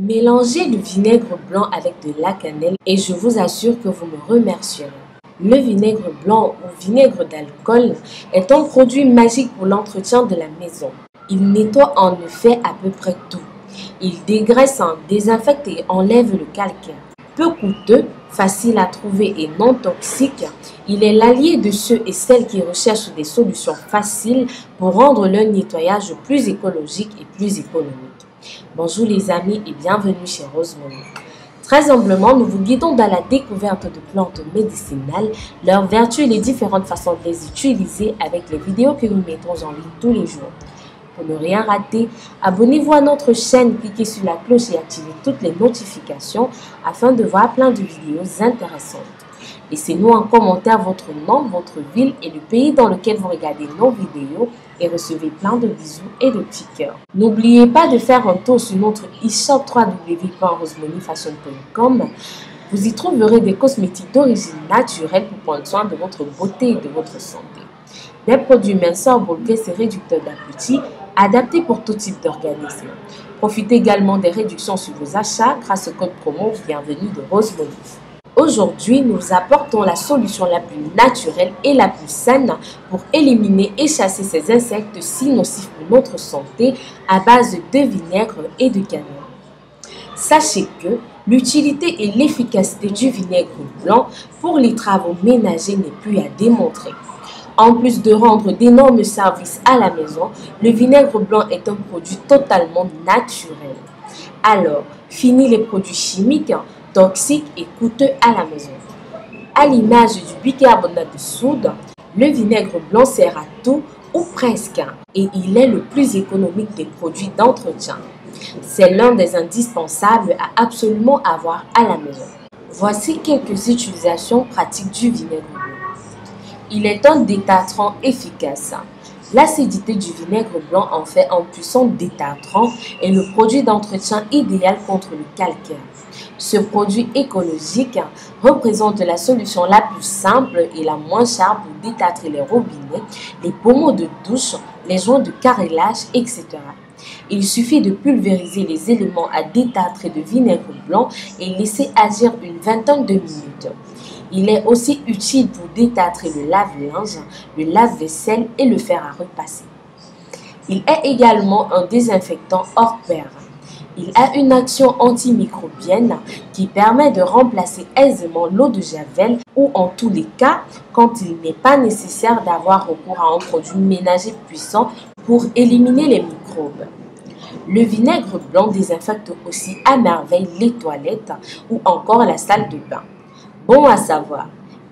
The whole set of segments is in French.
Mélangez le vinaigre blanc avec de la cannelle et je vous assure que vous me remercierez. Le vinaigre blanc ou vinaigre d'alcool est un produit magique pour l'entretien de la maison. Il nettoie en effet à peu près tout. Il dégraisse, désinfecte et enlève le calcaire. Peu coûteux, facile à trouver et non toxique, il est l'allié de ceux et celles qui recherchent des solutions faciles pour rendre leur nettoyage plus écologique et plus économique. Bonjour les amis et bienvenue chez Rosemary. Très humblement, nous vous guidons dans la découverte de plantes médicinales, leurs vertus et les différentes façons de les utiliser avec les vidéos que nous mettons en ligne tous les jours. Pour ne rien rater, abonnez-vous à notre chaîne, cliquez sur la cloche et activez toutes les notifications afin de voir plein de vidéos intéressantes. Laissez-nous en commentaire votre nom, votre ville et le pays dans lequel vous regardez nos vidéos et recevez plein de bisous et de petits cœurs. N'oubliez pas de faire un tour sur notre e-shop www.rosemoneyfashion.com. Vous y trouverez des cosmétiques d'origine naturelle pour prendre soin de votre beauté et de votre santé. Des produits minceurs, bourgés et réducteurs d'appétit, adaptés pour tout type d'organisme. Profitez également des réductions sur vos achats grâce au code promo Bienvenue de Rosemary. Aujourd'hui, nous apportons la solution la plus naturelle et la plus saine pour éliminer et chasser ces insectes si nocifs pour notre santé à base de vinaigre et de cannelle. Sachez que l'utilité et l'efficacité du vinaigre blanc pour les travaux ménagers n'est plus à démontrer. En plus de rendre d'énormes services à la maison, le vinaigre blanc est un produit totalement naturel. Alors, fini les produits chimiques, toxiques et coûteux à la maison. À l'image du bicarbonate de soude, le vinaigre blanc sert à tout ou presque et il est le plus économique des produits d'entretien. C'est l'un des indispensables à absolument avoir à la maison. Voici quelques utilisations pratiques du vinaigre blanc. Il est un détartrant efficace. L'acidité du vinaigre blanc en fait un puissant détartrant et le produit d'entretien idéal contre le calcaire. Ce produit écologique représente la solution la plus simple et la moins chère pour détartrer les robinets, les pommeaux de douche, les joints de carrelage, etc. Il suffit de pulvériser les éléments à détartrer de vinaigre blanc et laisser agir une vingtaine de minutes. Il est aussi utile pour détartrer le lave-linge, le lave-vaisselle et le fer à repasser. Il est également un désinfectant hors pair. Il a une action antimicrobienne qui permet de remplacer aisément l'eau de javel ou en tous les cas quand il n'est pas nécessaire d'avoir recours à un produit ménager puissant pour éliminer les microbes. Le vinaigre blanc désinfecte aussi à merveille les toilettes ou encore la salle de bain. Bon à savoir,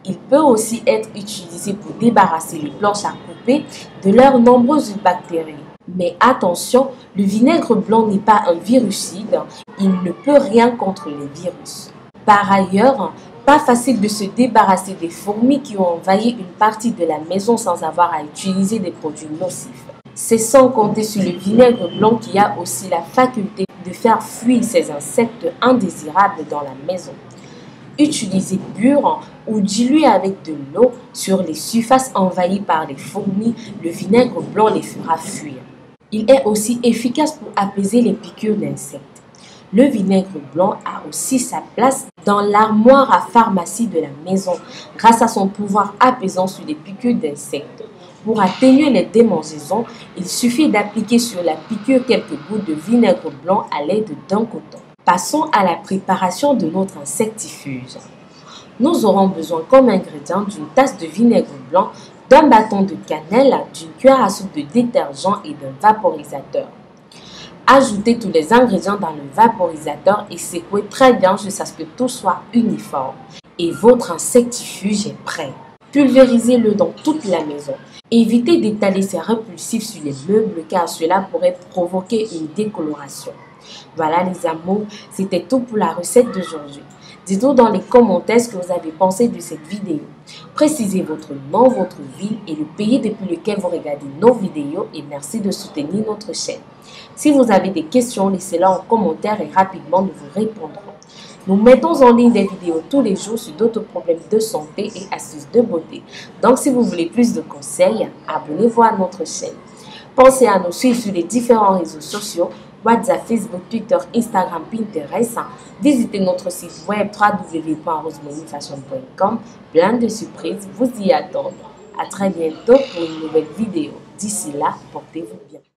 il peut aussi être utilisé pour débarrasser les planches à couper de leurs nombreuses bactéries. Mais attention, le vinaigre blanc n'est pas un virucide, il ne peut rien contre les virus. Par ailleurs, pas facile de se débarrasser des fourmis qui ont envahi une partie de la maison sans avoir à utiliser des produits nocifs. C'est sans compter sur le vinaigre blanc qui a aussi la faculté de faire fuir ces insectes indésirables dans la maison. Utilisez pur ou dilué avec de l'eau sur les surfaces envahies par les fourmis, le vinaigre blanc les fera fuir. Il est aussi efficace pour apaiser les piqûres d'insectes. Le vinaigre blanc a aussi sa place dans l'armoire à pharmacie de la maison grâce à son pouvoir apaisant sur les piqûres d'insectes. Pour atténuer les démangeaisons, il suffit d'appliquer sur la piqûre quelques gouttes de vinaigre blanc à l'aide d'un coton. Passons à la préparation de notre insectifuge. Nous aurons besoin comme ingrédient d'une tasse de vinaigre blanc, d'un bâton de cannelle, d'une cuillère à soupe de détergent et d'un vaporisateur. Ajoutez tous les ingrédients dans le vaporisateur et secouez très bien jusqu'à ce que tout soit uniforme. Et votre insectifuge est prêt. Pulvérisez-le dans toute la maison. Évitez d'étaler ces répulsifs sur les meubles car cela pourrait provoquer une décoloration. Voilà les amours, c'était tout pour la recette d'aujourd'hui. Dites-nous dans les commentaires ce que vous avez pensé de cette vidéo. Précisez votre nom, votre ville et le pays depuis lequel vous regardez nos vidéos et merci de soutenir notre chaîne. Si vous avez des questions, laissez-les en commentaire et rapidement nous vous répondrons. Nous mettons en ligne des vidéos tous les jours sur d'autres problèmes de santé et astuces de beauté. Donc si vous voulez plus de conseils, abonnez-vous à notre chaîne. Pensez à nous suivre sur les différents réseaux sociaux. WhatsApp, Facebook, Twitter, Instagram, Pinterest. Visitez notre site web www.rosemoneyfashion.com. Plein de surprises vous y attendent. À très bientôt pour une nouvelle vidéo. D'ici là, portez-vous bien.